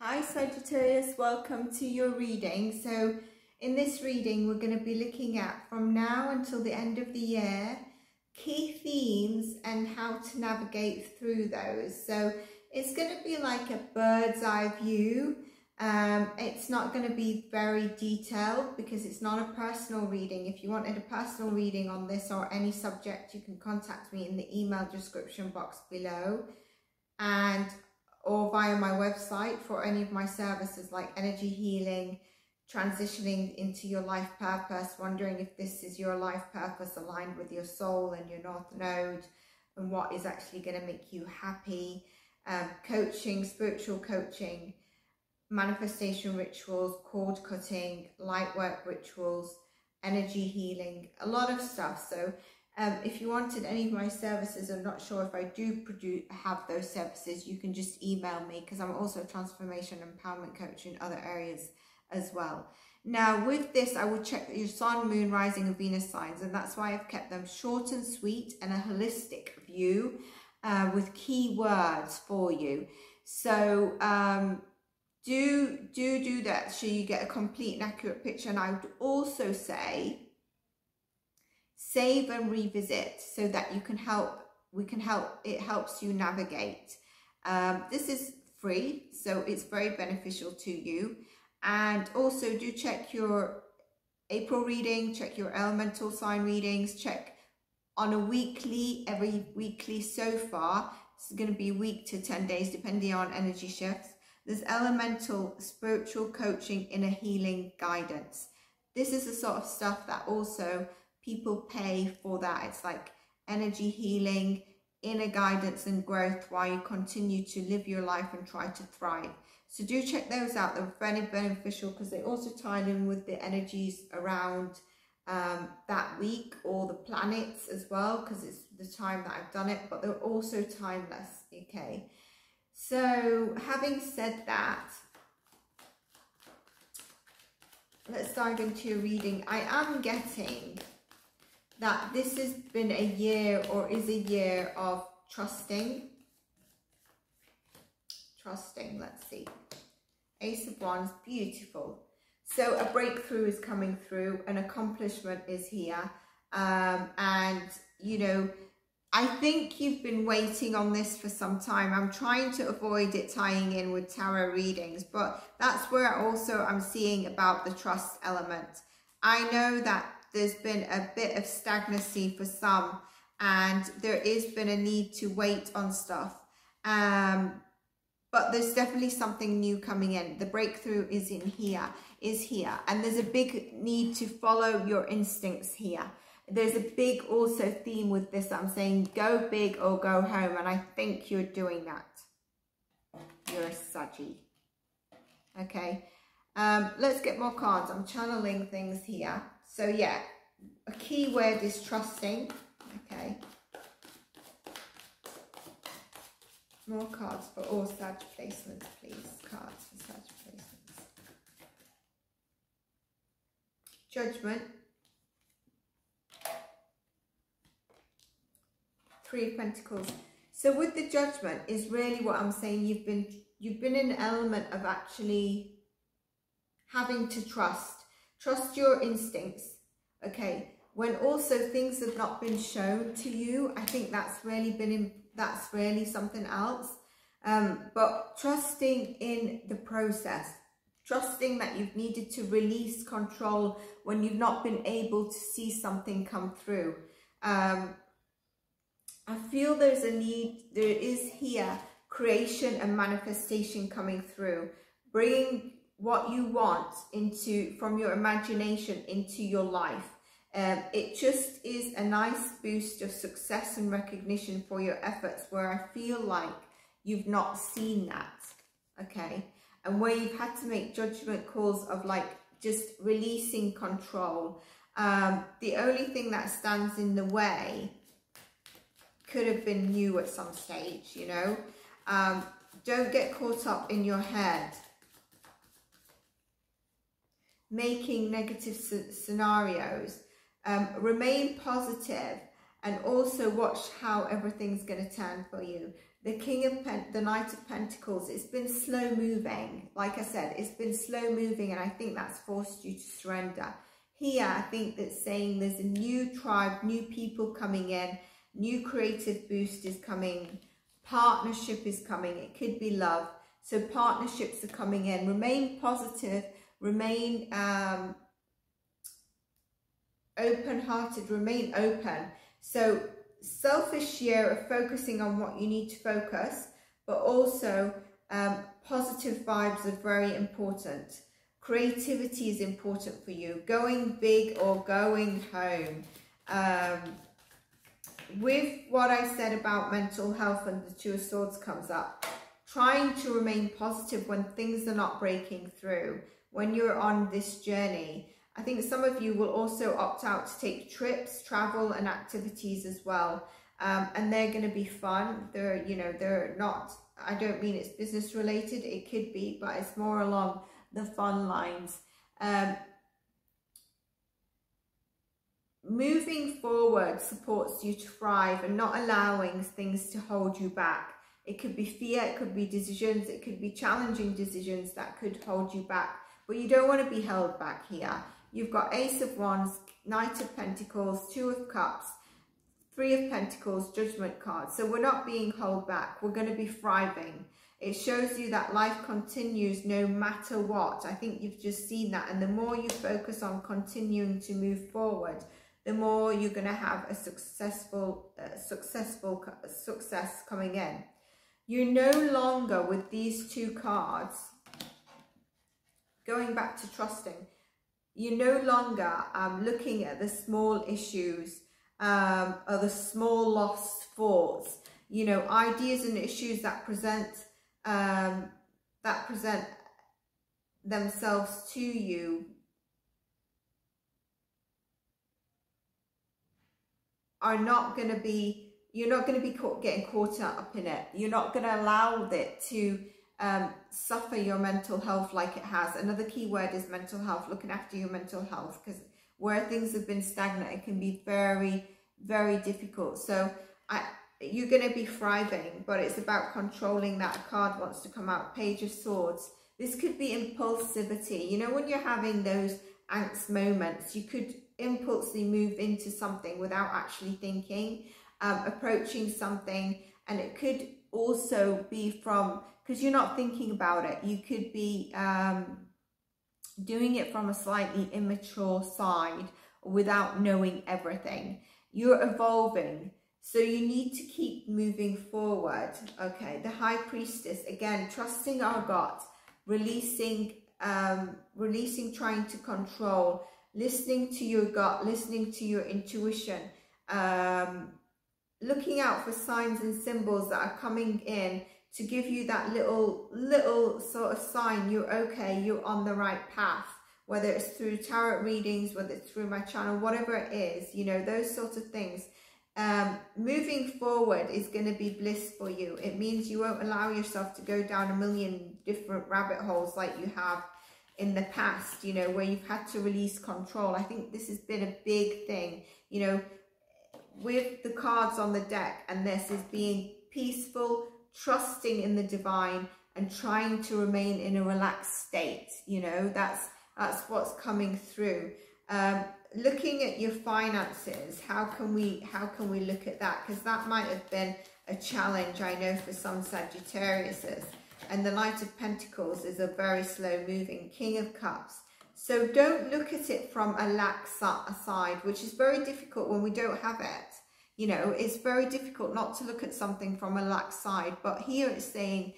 Hi Sagittarius, welcome to your reading. So in this reading we're going to be looking at, from now until the end of the year, key themes and how to navigate through those. So it's going to be like a bird's eye view. It's not going to be very detailed because it's not a personal reading. If you wanted a personal reading on this or any subject, you can contact me in the email description box below, or via my website for any of my services like energy healing, transitioning into your life purpose, wondering if this is your life purpose aligned with your soul and your north node and what is actually going to make you happy, coaching, spiritual coaching, manifestation rituals, cord cutting, light work rituals, energy healing, a lot of stuff. So if you wanted any of my services, I'm not sure if I do have those services, you can just email me, because I'm also a transformation empowerment coach in other areas as well. Now with this, I will check your sun, moon, rising and Venus signs, and that's why I've kept them short and sweet and a holistic view with key words for you. So do that so you get a complete and accurate picture. And I would also say save and revisit so that you can it helps you navigate. This is free, so it's very beneficial to you. And also do check your April reading, check your elemental sign readings, check on a weekly, every weekly so far. It's going to be a week to 10 days depending on energy shifts. There's elemental spiritual coaching, inner healing guidance. This is the sort of stuff that also people pay for. That it's like energy healing, inner guidance and growth while you continue to live your life and try to thrive. So do check those out. They're very beneficial because they also tie in with the energies around that week, or the planets as well, because it's the time that I've done it, but they're also timeless. Okay, so having said that, let's dive into your reading. I am getting that this has been a year, or is a year, of trusting. Let's see. Ace of Wands, beautiful. So a breakthrough is coming through, an accomplishment is here. And, you know, I think you've been waiting on this for some time. I'm trying to avoid it tying in with tarot readings, but that's where also I'm seeing about the trust element. I know that there's been a bit of stagnancy for some, and there is been a need to wait on stuff. But there's definitely something new coming in. The breakthrough is here. And there's a big need to follow your instincts here. There's a big also theme with this. I'm saying go big or go home. And I think you're doing that. You're a Saggy. Okay. Let's get more cards. I'm channeling things here. So yeah, a key word is trusting. Okay. More cards for all Sag placements, please. Cards for Sag placements. Judgment. Three of Pentacles. So with the Judgment is really what I'm saying. You've been in an element of actually having to trust your instincts. Okay. When also things have not been shown to you, I think that's really something else. But trusting in the process, trusting that you've needed to release control when you've not been able to see something come through. I feel there's a need, there is here creation and manifestation coming through, bringing what you want from your imagination into your life. It just is a nice boost of success and recognition for your efforts, where I feel like you've not seen that, okay? And where you've had to make judgment calls of like just releasing control. The only thing that stands in the way could have been you at some stage, you know? Don't get caught up in your head making negative scenarios. Remain positive and also watch how everything's going to turn for you. The the Knight of Pentacles, it's been slow moving. Like I said, it's been slow moving, and I think that's forced you to surrender. Here, I think that's saying there's a new tribe, new people coming in, new creative boost is coming, partnership is coming, it could be love. So partnerships are coming in. Remain positive, remain open-hearted, remain open. So selfish year of focusing on what you need to focus, but also positive vibes are very important. Creativity is important for you. Going big or going home. With what I said about mental health and the Two of Swords comes up, trying to remain positive when things are not breaking through, when you're on this journey. I think some of you will also opt out to take trips, travel and activities as well. And they're going to be fun. They're, you know, they're not, I don't mean it's business related. It could be, but it's more along the fun lines. Moving forward supports you to thrive and not allowing things to hold you back. It could be fear, it could be decisions, it could be challenging decisions that could hold you back. But you don't want to be held back here. You've got Ace of Wands, Knight of Pentacles, Two of Cups, Three of Pentacles, Judgment card. So we're not being held back. We're going to be thriving. It shows you that life continues no matter what. I think you've just seen that. And the more you focus on continuing to move forward, the more you're going to have a success coming in. You're no longer, with these two cards, going back to trusting, you're no longer looking at the small issues or the small lost thoughts, you know, ideas and issues that present themselves to you are not going to be, you're not going to be getting caught up in it. You're not going to allow it to suffer your mental health like it has. Another key word is mental health, looking after your mental health, because where things have been stagnant, it can be very, very difficult. So you're going to be thriving, but it's about controlling that. A card wants to come out, Page of Swords. This could be impulsivity. You know, when you're having those angst moments, you could impulsively move into something without actually thinking, approaching something. And it could also be from, because you're not thinking about it, you could be doing it from a slightly immature side without knowing everything. You're evolving, so you need to keep moving forward. Okay, the High Priestess, again, trusting our gut, releasing, trying to control, listening to your gut, listening to your intuition, looking out for signs and symbols that are coming in to give you that little sort of sign you're okay, you're on the right path, whether it's through tarot readings, whether it's through my channel, whatever it is, you know, those sorts of things. Moving forward is going to be bliss for you. It means you won't allow yourself to go down a million different rabbit holes like you have in the past, you know, where you've had to release control. I think this has been a big thing, you know, with the cards on the deck, and this is being peaceful, trusting in the divine, and trying to remain in a relaxed state. You know, that's what's coming through. Looking at your finances, how can we look at that? Because that might have been a challenge, I know, for some Sagittariuses. And the Knight of Pentacles is a very slow moving King of Cups. So don't look at it from a lack side, which is very difficult when we don't have it. You know, it's very difficult not to look at something from a lack side. But here it's saying,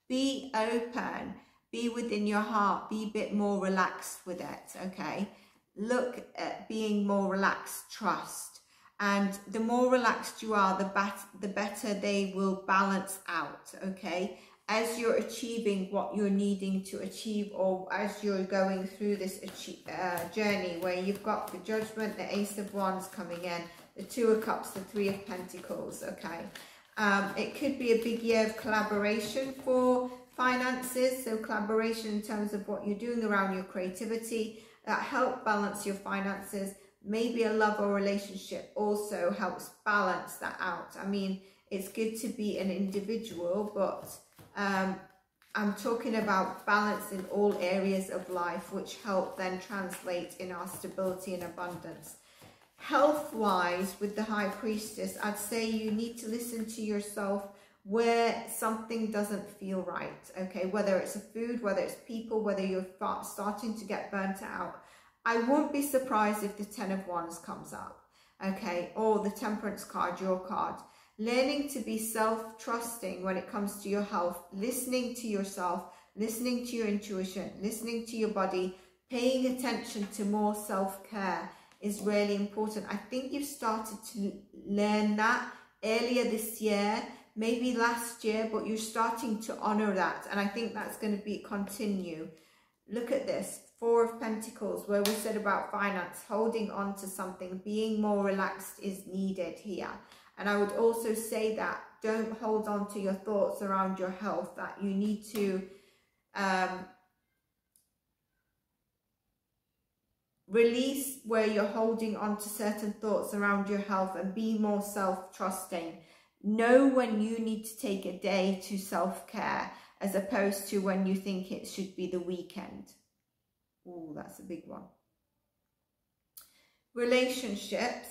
be open, be within your heart, be a bit more relaxed with it, okay? Look at being more relaxed, trust. And the more relaxed you are, the better they will balance out, okay? As you're achieving what you're needing to achieve, or as you're going through this journey where you've got the Judgment, the Ace of Wands coming in, the Two of Cups, the Three of Pentacles, okay? It could be a big year of collaboration for finances, so collaboration in terms of what you're doing around your creativity that help balance your finances. Maybe a love or relationship also helps balance that out. I mean, It's good to be an individual, but I'm talking about balance in all areas of life, which help then translate in our stability and abundance. Health-wise, with the High Priestess, I'd say you need to listen to yourself where something doesn't feel right, okay? Whether it's a food, whether it's people, whether you're starting to get burnt out. I won't be surprised if the 10 of Wands comes up, okay? Or the Temperance card, your card. Learning to be self-trusting when it comes to your health, listening to yourself, listening to your intuition, listening to your body, paying attention to more self-care is really important. I think you've started to learn that earlier this year, maybe last year, but you're starting to honor that. And I think that's going to be continue. Look at this, 4 of Pentacles, where we said about finance, holding on to something, being more relaxed is needed here. And I would also say that don't hold on to your thoughts around your health, that you need to release where you're holding on to certain thoughts around your health and be more self-trusting. Know when you need to take a day to self-care as opposed to when you think it should be the weekend. Oh, that's a big one. Relationships.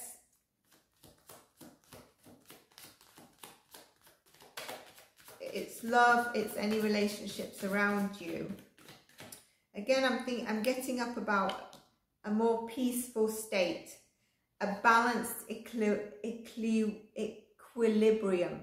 It's love, it's any relationships around you. Again, I'm getting up about a more peaceful state, a balanced equilibrium,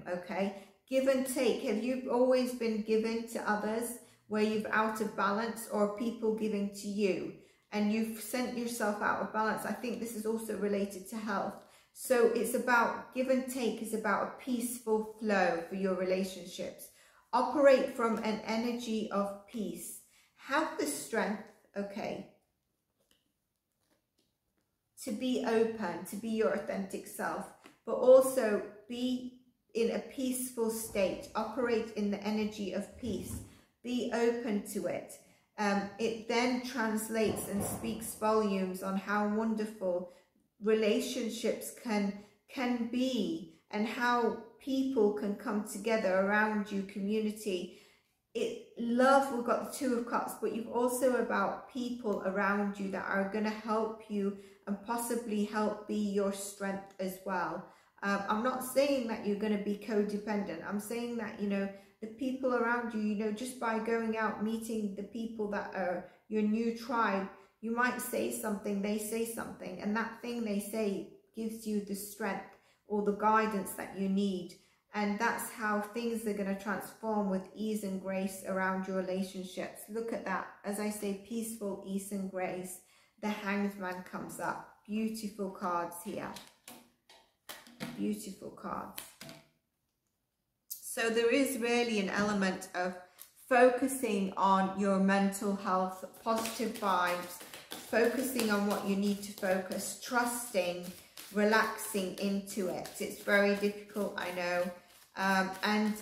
okay? Give and take. Have you always been giving to others where you've out of balance, or people giving to you and you've sent yourself out of balance? I think this is also related to health. So it's about give and take, is about a peaceful flow for your relationships. Operate from an energy of peace. Have the strength, okay, to be open, to be your authentic self, but also be in a peaceful state. Operate in the energy of peace. Be open to it. It then translates and speaks volumes on how wonderful relationships can be and how people can come together around you, community. Love, we've got the 2 of Cups, but you've also about people around you that are going to help you and possibly help be your strength as well. I'm not saying that you're going to be codependent. I'm saying that, you know, the people around you, you know, just by going out, meeting the people that are your new tribe, you might say something, they say something, and that thing they say gives you the strength or the guidance that you need. And that's how things are going to transform with ease and grace around your relationships. Look at that. As I say, peaceful, ease and grace. The Hanged Man comes up. Beautiful cards here. Beautiful cards. So there is really an element of focusing on your mental health, positive vibes, focusing on what you need to focus, trusting, relaxing into it. It's very difficult, I know. And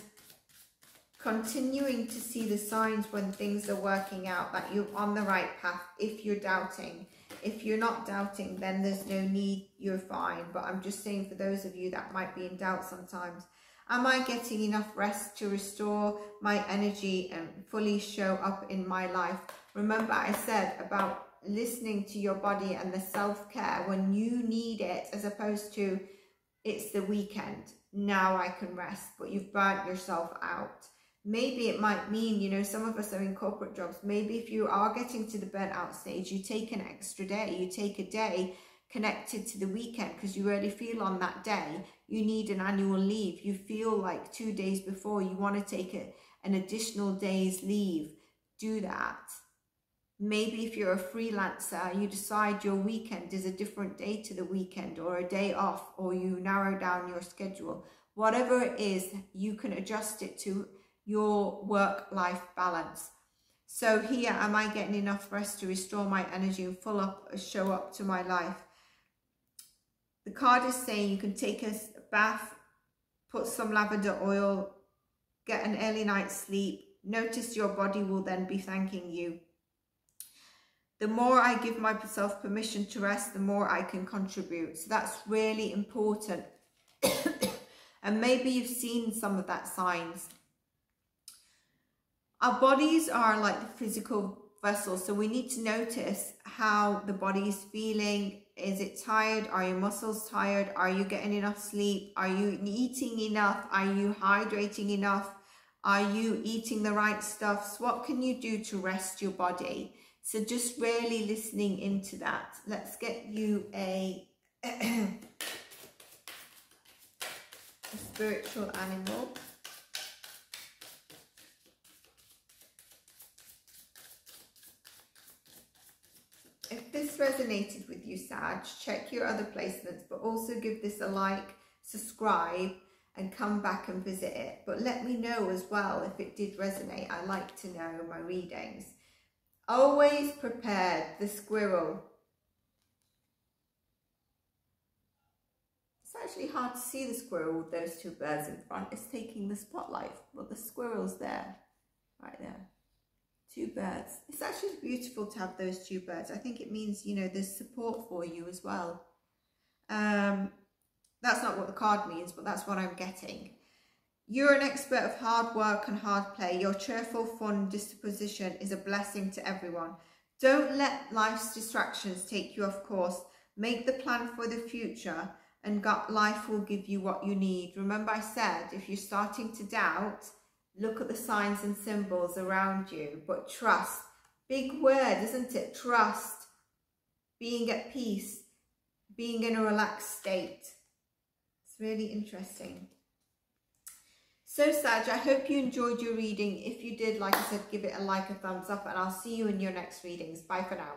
continuing to see the signs when things are working out, that you're on the right path. If you're doubting, if you're not doubting, then there's no need, you're fine. But I'm just saying, for those of you that might be in doubt sometimes, am I getting enough rest to restore my energy and fully show up in my life? Remember, I said about listening to your body and the self-care when you need it, as opposed to it's the weekend, now I can rest, but you've burnt yourself out. Maybe it might mean, you know, some of us are in corporate jobs. Maybe if you are getting to the burnt out stage, you take an extra day. You take a day connected to the weekend because you really feel on that day you need an annual leave. You feel like 2 days before you want to take an additional day's leave. Do that. Maybe if you're a freelancer, you decide your weekend is a different day to the weekend, or a day off, or you narrow down your schedule. Whatever it is, you can adjust it to your work-life balance. So here, am I getting enough rest to restore my energy and show up to my life? The card is saying you can take a bath, put some lavender oil, get an early night's sleep. Notice your body will then be thanking you. The more I give myself permission to rest, the more I can contribute. So that's really important. And maybe you've seen some of that signs. Our bodies are like the physical vessel, so we need to notice how the body is feeling. Is it tired? Are your muscles tired? Are you getting enough sleep? Are you eating enough? Are you hydrating enough? Are you eating the right stuffs? What can you do to rest your body? So just really listening into that. Let's get you a spiritual animal. If this resonated with you, Sag, check your other placements, but also give this a like, subscribe, and come back and visit it. But let me know as well if it did resonate. I like to know my readings. Always prepared, the squirrel. It's actually hard to see the squirrel with those two birds in front. It's taking the spotlight, but the squirrel's there, right there. Two birds. It's actually beautiful to have those two birds. I think it means, you know, there's support for you as well. That's not what the card means, but that's what I'm getting. You're an expert of hard work and hard play. Your cheerful, fun disposition is a blessing to everyone. Don't let life's distractions take you off course. Make the plan for the future, and life will give you what you need. Remember I said, if you're starting to doubt, look at the signs and symbols around you, but trust. Big word, isn't it? Trust. Being at peace. Being in a relaxed state. It's really interesting. So Sag, I hope you enjoyed your reading. If you did, like I said, give it a like, a thumbs up, and I'll see you in your next readings. Bye for now.